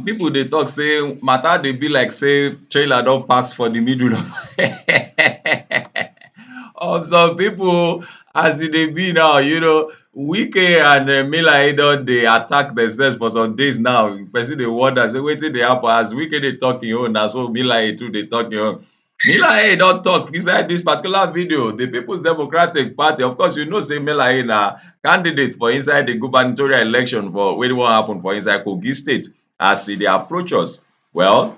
People they talk say matter they be like say trailer don't pass for the middle of of some people as it dey be now. Wike and Melaye don dey attack themselves for some days now. Person dey wonder say wetin dey happen as Wike dey talk im own na so Melaye too dey talk im own. Melaye don talk inside this particular video. The People's Democratic Party, of course, you know say Melaye na candidate for inside the gubernatorial election for wey wan happen for inside Kogi State as e dey approach us. Well,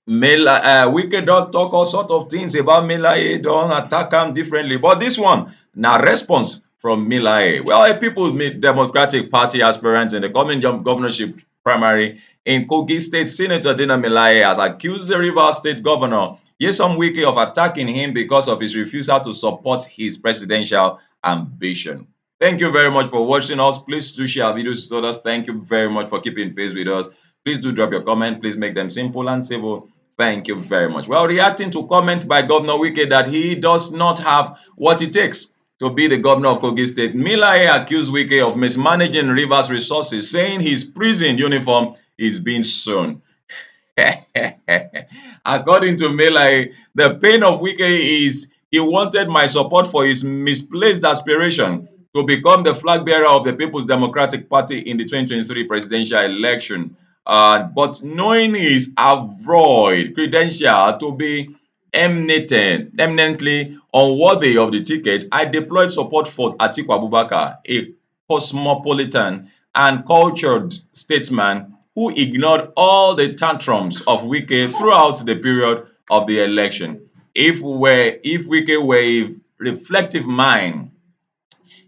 Wike don talk all sort of things about Melaye, don attack am differently, but this one na response from Melaye. Well, a People's Democratic Party aspirant in the coming governorship primary in Kogi State, Senator Dino Melaye has accused the Rivers State Governor Nyesom Wike of attacking him because of his refusal to support his presidential ambition. Thank you very much for watching us. Please do share our videos with others. Thank you very much for keeping pace with us. Please do drop your comment. Please make them simple and civil. Thank you very much. Well, reacting to comments by Governor Wike that he does not have what it takes to be the governor of Kogi State, Melaye accused Wike of mismanaging Rivers resources, saying his prison uniform is being sewn. According to Melaye, the pain of Wike is he wanted my support for his misplaced aspiration to become the flag bearer of the People's Democratic Party in the 2023 presidential election. But knowing his avoid credential to be eminently unworthy of the ticket, I deployed support for Atiku Abubakar, a cosmopolitan and cultured statesman who ignored all the tantrums of Wike throughout the period of the election. If Wike were a reflective mind,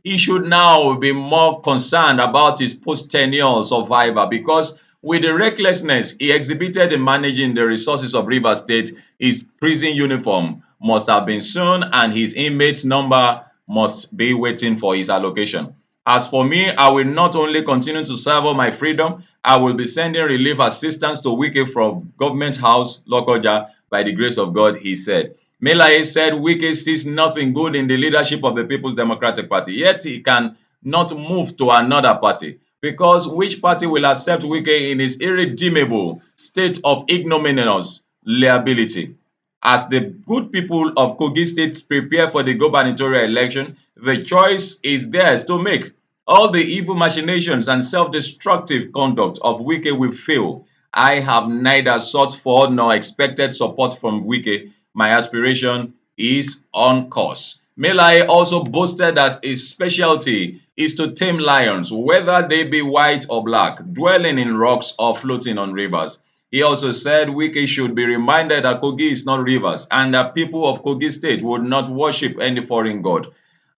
he should now be more concerned about his post-tenure survival, because with the recklessness he exhibited in managing the resources of Rivers State, his prison uniform must have been sewn and his inmates number must be waiting for his allocation. As for me, I will not only continue to serve on my freedom, I will be sending relief assistance to Wike from Government House, Lokoja, by the grace of God, he said. Melaye said Wike sees nothing good in the leadership of the People's Democratic Party, yet he can not move to another party, because which party will accept Wike in his irredeemable state of ignominious liability? As the good people of Kogi State prepare for the gubernatorial election, the choice is theirs to make. All the evil machinations and self-destructive conduct of Wike will fail. I have neither sought for nor expected support from Wike. My aspiration is on course. Melaye also boasted that his specialty is to tame lions, whether they be white or black, dwelling in rocks or floating on rivers. He also said Wike should be reminded that Kogi is not rivers and that people of Kogi State would not worship any foreign god.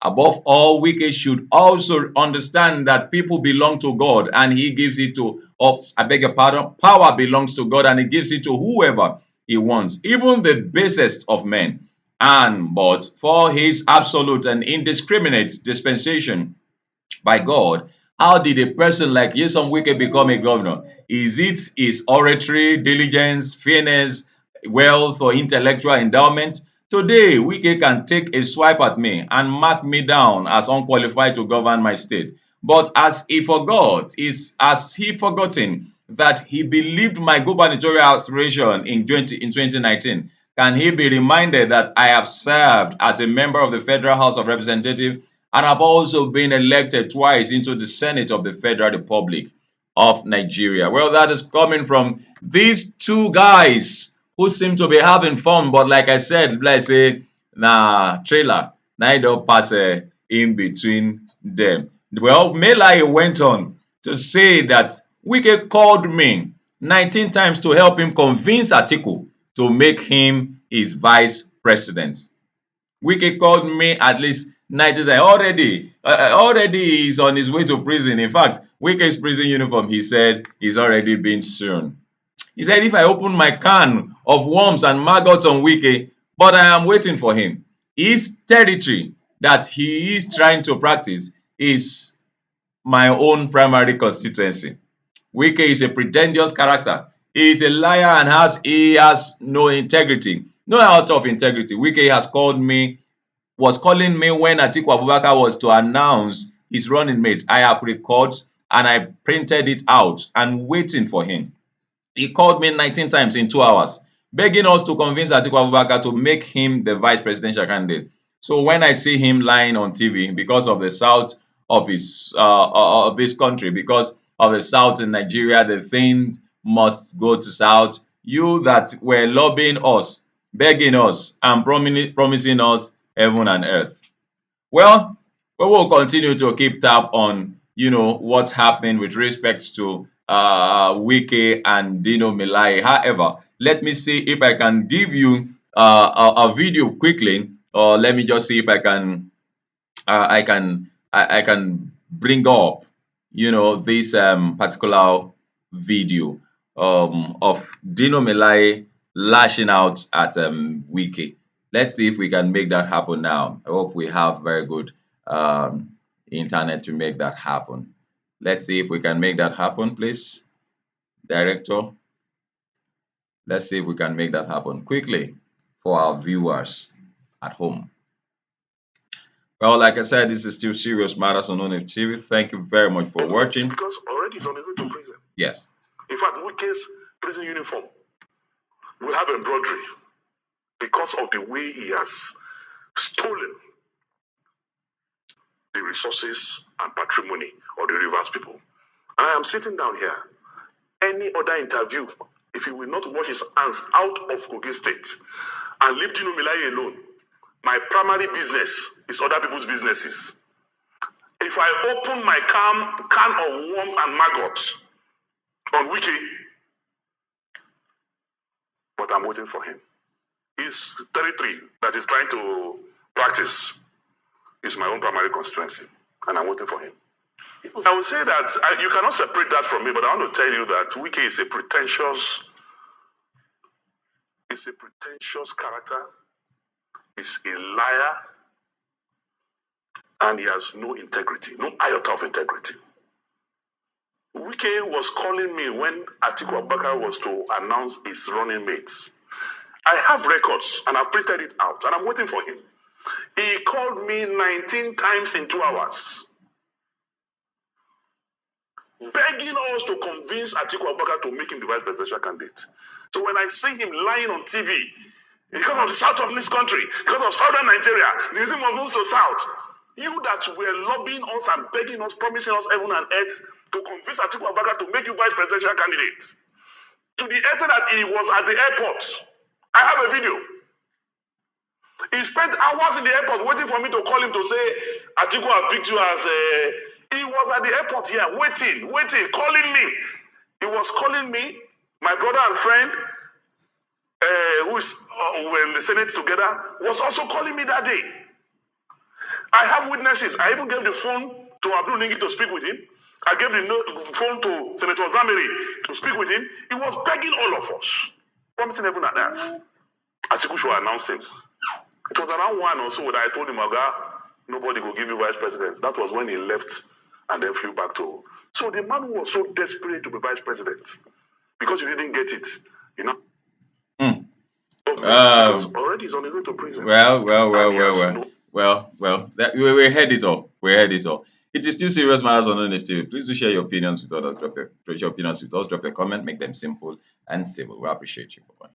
Above all, Wike should also understand that people belong to God and he gives it to, I beg your pardon, power belongs to God and he gives it to whoever he wants, even the basest of men. But for his absolute and indiscriminate dispensation by God, how did a person like Nyesom Wike become a governor? Is it his oratory, diligence, fairness, wealth, or intellectual endowment? Today, Wike can take a swipe at me and mark me down as unqualified to govern my state. But as he forgotten that he believed my gubernatorial aspiration in 2019? Can he be reminded that I have served as a member of the Federal House of Representatives and have also been elected twice into the Senate of the Federal Republic of Nigeria? Well, that is coming from these two guys who seem to be having fun, but like I said, let's say, trailer, now don't pass in between them. Well, Melaye went on to say that Wike called me 19 times to help him convince Atiku to make him his vice president. Wike called me at least 90 times. Already he's on his way to prison. In fact, Wike's prison uniform, he said, is already being sewn. He said, if I open my can of worms and maggots on Wike, but I am waiting for him. His territory that he is trying to practice is my own primary constituency. Wike is a pretentious character. He is a liar and he has no integrity, no out of integrity. Wike was calling me when Atiku Abubakar was to announce his running mate. I have records. and I printed it out and waiting for him. He called me 19 times in 2 hours, begging us to convince Atiku Abubakar to make him the vice presidential candidate. So when I see him lying on TV because of the south of this country, because of the south in Nigeria, the things must go to south. You that were lobbying us, begging us, and promising us heaven and earth. Well, we will continue to keep tab on, what's happening with respect to Wike and Dino Melaye. However, let me see if I can give you a video quickly, or let me just see if I can bring up, this particular video of Dino Melaye lashing out at Wike. Let's see if we can make that happen now. I hope we have very good internet to make that happen. Let's see if we can make that happen, please. Director, let's see if we can make that happen quickly for our viewers at home. Well, like I said, this is still Serious Matters on ONIF TV. Thank you very much for watching. Because already he's on his way to prison. Yes. In fact, Wike's prison uniform will have embroidery because of the way he has stolen the resources and patrimony of the Rivers people. And I am sitting down here. Any other interview, if he will not wash his hands out of Kogi State and leave Dino Melaye alone, my primary business is other people's businesses. If I open my can of worms and maggots on Wiki, but I'm waiting for him. His territory that he's trying to practice is my own primary constituency, and I'm waiting for him. I would say that you cannot separate that from me, but I want to tell you that Wiki is a pretentious character. He's a liar, and he has no integrity, no iota of integrity. Wike was calling me when Atiku Abubakar was to announce his running mates. I have records, and I've printed it out, and I'm waiting for him. He called me 19 times in 2 hours, begging us to convince Atiku Abubakar to make him the vice presidential candidate. So when I see him lying on TV, because of the south of this country, because of southern Nigeria, the reason of north to south, you that were lobbying us and begging us, promising us heaven and earth to convince Atiku Abubakar to make you vice presidential candidate, to the extent that he was at the airport. I have a video. He spent hours in the airport waiting for me to call him to say, Atiku has picked you as a... He was at the airport here, waiting, calling me. He was calling me, my brother and friend, who is were in the Senate together, was also calling me that day. I have witnesses. I even gave the phone to Abdul Ningi to speak with him. I gave the phone to Senator Zamiri to speak with him. He was begging all of us, promising heaven and earth. Atiku should announce him. It was around 1 or so that I told him, Oga, nobody will give you vice president. That was when he left and then flew back to... So the man who was so desperate to be vice president, because you didn't get it, because already he's on his way to prison. Well. We heard it all. It is still Serious Matters on ONIF TV. Please do share your opinions with others. Drop your opinions with us. Drop a comment. Make them simple and civil. We appreciate you. Bye-bye.